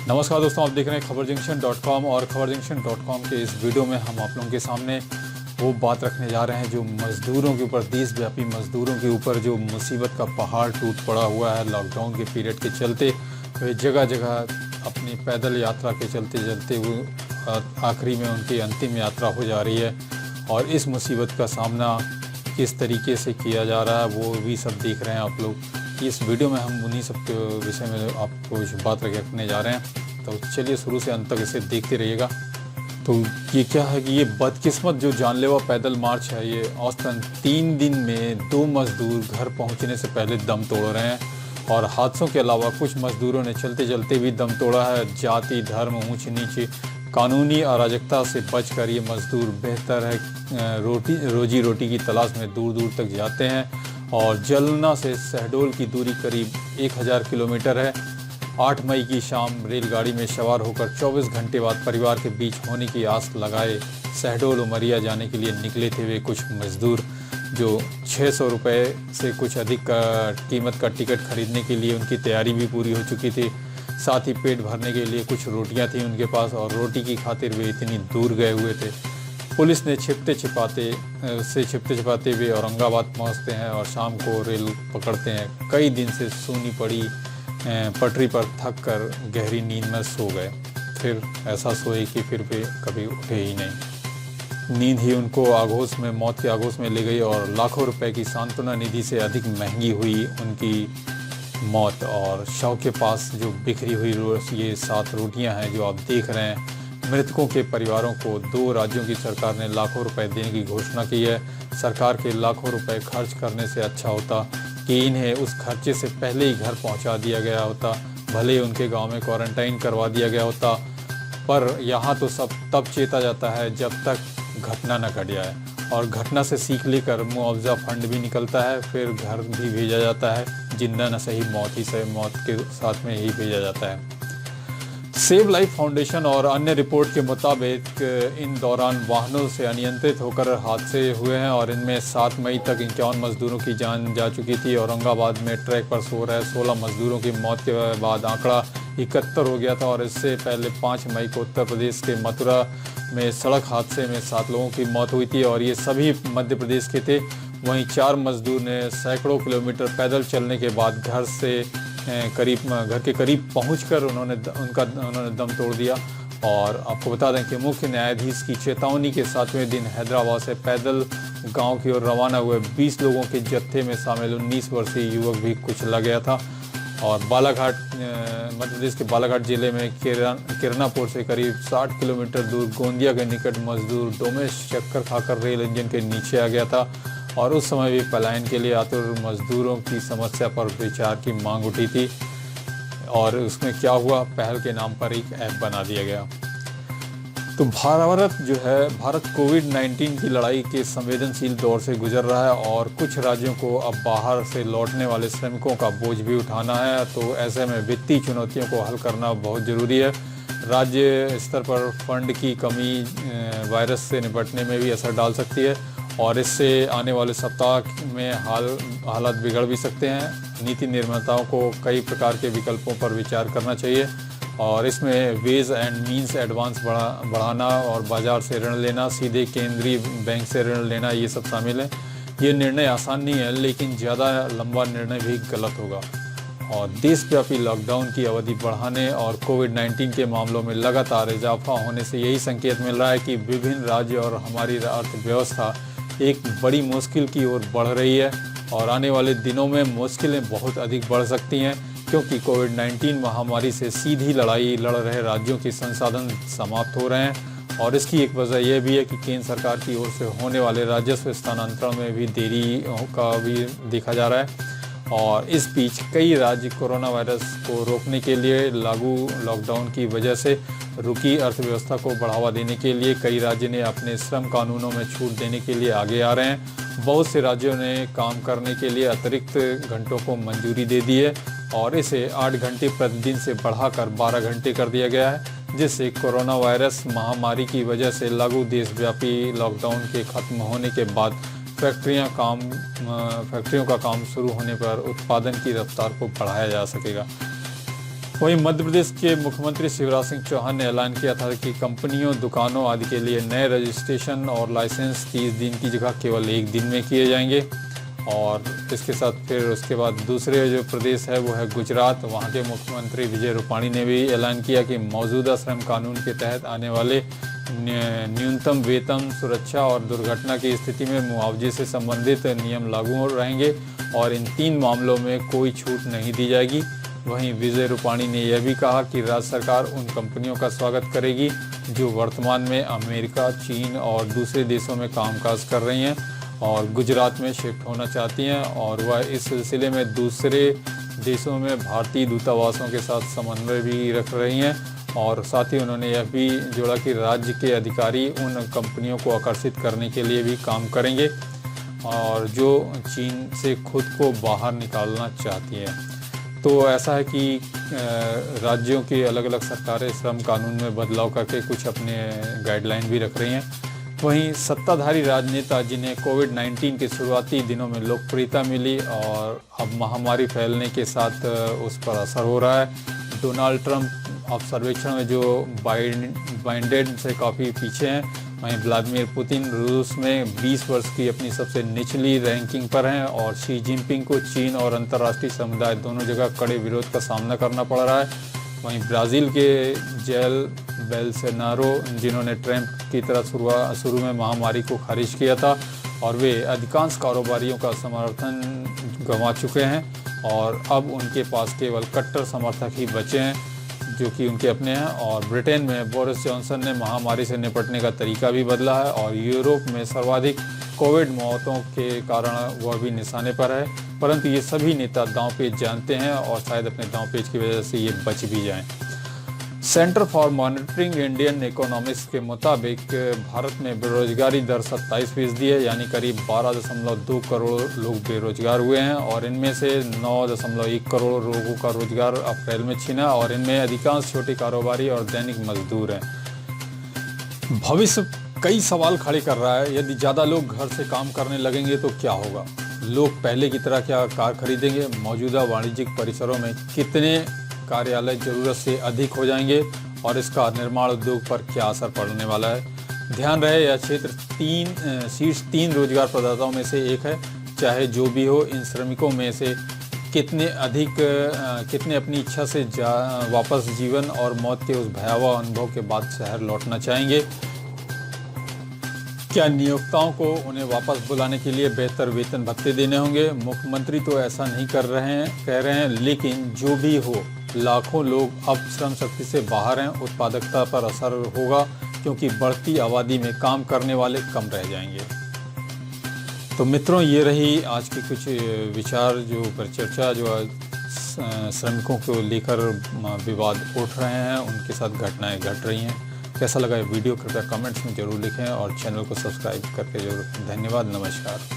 नमस्कार दोस्तों, आप देख रहे हैं खबरजंक्शन.com और खबरजंक्शन.com के इस वीडियो में हम आप लोगों के सामने वो बात रखने जा रहे हैं जो मज़दूरों के ऊपर, देशव्यापी मज़दूरों के ऊपर जो मुसीबत का पहाड़ टूट पड़ा हुआ है लॉकडाउन के पीरियड के चलते। वे जगह जगह अपनी पैदल यात्रा के चलते चलते वो आखिरी में उनकी अंतिम यात्रा हो जा रही है और इस मुसीबत का सामना किस तरीके से किया जा रहा है वो भी सब देख रहे हैं आप लोग। इस वीडियो में हम उन्हीं सब के विषय में आपको बात रखने जा रहे हैं, तो चलिए शुरू से अंत तक इसे देखते रहिएगा। तो ये क्या है कि ये बदकिस्मत जो जानलेवा पैदल मार्च है, ये औसतन 3 दिन में 2 मज़दूर घर पहुंचने से पहले दम तोड़ रहे हैं। और हादसों के अलावा कुछ मज़दूरों ने चलते चलते भी दम तोड़ा है। जाति, धर्म, ऊंच नीच, कानूनी अराजकता से बचकर ये मज़दूर बेहतर है रोजी रोटी की तलाश में दूर दूर तक जाते हैं। और जलना से शहडोल की दूरी करीब 1000 किलोमीटर है। 8 मई की शाम रेलगाड़ी में सवार होकर 24 घंटे बाद परिवार के बीच होने की आस लगाए शहडोल उमरिया जाने के लिए निकले थे वे कुछ मज़दूर, जो 600 रुपये से कुछ अधिक कीमत का टिकट खरीदने के लिए उनकी तैयारी भी पूरी हो चुकी थी। साथ ही पेट भरने के लिए कुछ रोटियां थी उनके पास और रोटी की खातिर वे इतनी दूर गए हुए थे। पुलिस ने छिपते छिपाते वे औरंगाबाद पहुंचते हैं और शाम को रेल पकड़ते हैं। कई दिन से सूनी पड़ी पटरी पर थक कर गहरी नींद में सो गए। फिर ऐसा सोए कि फिर वे कभी उठे ही नहीं। नींद ही उनको मौत के आगोश में ले गई और लाखों रुपए की सांत्वना निधि से अधिक महंगी हुई उनकी मौत। और शव के पास जो बिखरी हुई ये 7 रोटियां हैं जो आप देख रहे हैं। मृतकों के परिवारों को 2 राज्यों की सरकार ने लाखों रुपए देने की घोषणा की है। सरकार के लाखों रुपए खर्च करने से अच्छा होता कि इन्हें उस खर्चे से पहले ही घर पहुंचा दिया गया होता, भले ही उनके गांव में क्वारंटाइन करवा दिया गया होता। पर यहाँ तो सब तब चेता जाता है जब तक घटना न घट जाए, और घटना से सीख लेकर मुआवजा फंड भी निकलता है, फिर घर भी भेजा जाता है। जिंदा न सही मौत के साथ में ही भेजा जाता है। सेव लाइफ फाउंडेशन और अन्य रिपोर्ट के मुताबिक इन दौरान वाहनों से अनियंत्रित होकर हादसे हुए हैं और इनमें 7 मई तक 51 मजदूरों की जान जा चुकी थी। औरंगाबाद में ट्रैक पर सो रहे 16 मजदूरों की मौत के बाद आंकड़ा 71 हो गया था और इससे पहले 5 मई को उत्तर प्रदेश के मथुरा में सड़क हादसे में 7 लोगों की मौत हुई थी और ये सभी मध्य प्रदेश के थे। वहीं 4 मजदूर ने सैकड़ों किलोमीटर पैदल चलने के बाद घर के करीब पहुंचकर उन्होंने दम तोड़ दिया। और आपको बता दें कि मुख्य न्यायाधीश की चेतावनी के 7वें दिन हैदराबाद से पैदल गांव की ओर रवाना हुए 20 लोगों के जत्थे में शामिल 19 वर्षीय युवक भी कुचला गया था। और मध्य प्रदेश के बालाघाट जिले में किरनापुर से करीब 60 किलोमीटर दूर गोंदिया के निकट मजदूर डोमेश चक्कर खाकर रेल इंजन के नीचे आ गया था और उस समय भी पलायन के लिए आतुर मजदूरों की समस्या पर विचार की मांग उठी थी। और उसमें क्या हुआ, पहल के नाम पर एक ऐप बना दिया गया। तो भारत कोविड-19 की लड़ाई के संवेदनशील दौर से गुजर रहा है और कुछ राज्यों को अब बाहर से लौटने वाले श्रमिकों का बोझ भी उठाना है। तो ऐसे में वित्तीय चुनौतियों को हल करना बहुत ज़रूरी है। राज्य स्तर पर फंड की कमी वायरस से निपटने में भी असर डाल सकती है और इससे आने वाले सप्ताह में हालात बिगड़ भी सकते हैं। नीति निर्माताओं को कई प्रकार के विकल्पों पर विचार करना चाहिए और इसमें वेज एंड मीन्स एडवांस बढ़ाना और बाजार से ऋण लेना, सीधे केंद्रीय बैंक से ऋण लेना, ये सब शामिल है। ये निर्णय आसान नहीं है लेकिन ज़्यादा लंबा निर्णय भी गलत होगा। और देशव्यापी लॉकडाउन की अवधि बढ़ाने और कोविड-19 के मामलों में लगातार इजाफा होने से यही संकेत मिल रहा है कि विभिन्न राज्य और हमारी अर्थव्यवस्था एक बड़ी मुश्किल की ओर बढ़ रही है और आने वाले दिनों में मुश्किलें बहुत अधिक बढ़ सकती हैं, क्योंकि कोविड-19 महामारी से सीधी लड़ाई लड़ रहे राज्यों के संसाधन समाप्त हो रहे हैं। और इसकी एक वजह यह भी है कि केंद्र सरकार की ओर से होने वाले राजस्व स्थानांतरण में भी देरी का भी देखा जा रहा है। और इस बीच कई राज्य कोरोना वायरस को रोकने के लिए लागू लॉकडाउन की वजह से रुकी अर्थव्यवस्था को बढ़ावा देने के लिए कई राज्य ने अपने श्रम कानूनों में छूट देने के लिए आगे आ रहे हैं। बहुत से राज्यों ने काम करने के लिए अतिरिक्त घंटों को मंजूरी दे दी है और इसे 8 घंटे प्रतिदिन से बढ़ाकर 12 घंटे कर दिया गया है, जिससे कोरोना वायरस महामारी की वजह से लागू देशव्यापी लॉकडाउन के खत्म होने के बाद फैक्ट्रियों का काम शुरू होने पर उत्पादन की रफ्तार को बढ़ाया जा सकेगा। वहीं मध्य प्रदेश के मुख्यमंत्री शिवराज सिंह चौहान ने ऐलान किया था कि कंपनियों, दुकानों आदि के लिए नए रजिस्ट्रेशन और लाइसेंस 30 दिन की जगह केवल 1 दिन में किए जाएंगे। और इसके साथ फिर उसके बाद दूसरे जो प्रदेश है वो है गुजरात। वहाँ के मुख्यमंत्री विजय रूपाणी ने भी ऐलान किया कि मौजूदा श्रम कानून के तहत आने वाले न्यूनतम वेतन, सुरक्षा और दुर्घटना की स्थिति में मुआवजे से संबंधित नियम लागू रहेंगे और इन 3 मामलों में कोई छूट नहीं दी जाएगी। वहीं विजय रूपाणी ने यह भी कहा कि राज्य सरकार उन कंपनियों का स्वागत करेगी जो वर्तमान में अमेरिका, चीन और दूसरे देशों में कामकाज कर रही हैं और गुजरात में शिफ्ट होना चाहती हैं, और वह इस सिलसिले में दूसरे देशों में भारतीय दूतावासों के साथ समन्वय भी रख रही हैं। और साथ ही उन्होंने यह भी जोड़ा कि राज्य के अधिकारी उन कंपनियों को आकर्षित करने के लिए भी काम करेंगे और जो चीन से खुद को बाहर निकालना चाहती हैं। तो ऐसा है कि राज्यों की अलग अलग सरकारें श्रम कानून में बदलाव करके कुछ अपने गाइडलाइन भी रख रही हैं। वहीं सत्ताधारी राजनेता जिन्हें कोविड-19 के शुरुआती दिनों में लोकप्रियता मिली और अब महामारी फैलने के साथ उस पर असर हो रहा है, डोनाल्ड ट्रंप अब सर्वेक्षण में जो बाइडेन से काफ़ी पीछे हैं। वहीं व्लादिमीर पुतिन रूस में 20 वर्ष की अपनी सबसे निचली रैंकिंग पर हैं और शी जिनपिंग को चीन और अंतर्राष्ट्रीय समुदाय दोनों जगह कड़े विरोध का सामना करना पड़ रहा है। वहीं ब्राज़ील के जेल बेल्सोनारो, जिन्होंने ट्रंप की तरह शुरू में महामारी को खारिज किया था और वे अधिकांश कारोबारियों का समर्थन गंवा चुके हैं और अब उनके पास केवल कट्टर समर्थक ही बचे हैं जो कि उनके अपने हैं। और ब्रिटेन में बोरिस जॉनसन ने महामारी से निपटने का तरीका भी बदला है और यूरोप में सर्वाधिक कोविड मौतों के कारण वह भी निशाने पर है, परंतु ये सभी नेता दांवपेच जानते हैं और शायद अपने दांवपेच की वजह से ये बच भी जाएं। Centre for monitoring Indian economics के मुताबिक भारत में बेरोजगारी दर 27% है, यानी करीब 12.2 करोड़ लोग बेरोजगार हुए हैं और इनमें से 9.1 करोड़ लोगों का रोजगार अप्रैल में छिना और इनमें अधिकांश छोटे कारोबारी और दैनिक मजदूर हैं। भविष्य कई सवाल खड़े कर रहा है। यदि ज़्यादा लोग घर से काम करने लगेंगे तो क्या होगा? लोग पहले की तरह क्या कार खरीदेंगे? मौजूदा वाणिज्यिक परिसरों में कितने कार्यालय ज़रूरत से अधिक हो जाएंगे और इसका निर्माण उद्योग पर क्या असर पड़ने वाला है? ध्यान रहे यह क्षेत्र शीर्ष 3 रोजगार प्रदाताओं में से एक है। चाहे जो भी हो, इन श्रमिकों में से कितने अपनी इच्छा से वापस जीवन और मौत के उस भयावह अनुभव के बाद शहर लौटना चाहेंगे? क्या नियोक्ताओं को उन्हें वापस बुलाने के लिए बेहतर वेतन भत्ते देने होंगे? मुख्यमंत्री तो ऐसा नहीं कह रहे हैं, लेकिन जो भी हो, लाखों लोग अब श्रम शक्ति से बाहर हैं। उत्पादकता पर असर होगा क्योंकि बढ़ती आबादी में काम करने वाले कम रह जाएंगे। तो मित्रों, ये रही आज की कुछ विचार जो पर चर्चा, जो श्रमिकों को लेकर विवाद उठ रहे हैं, उनके साथ घटनाएं घट रही हैं। कैसा लगा ये वीडियो कृपया कमेंट्स में ज़रूर लिखें और चैनल को सब्सक्राइब करके जरूर। धन्यवाद, नमस्कार।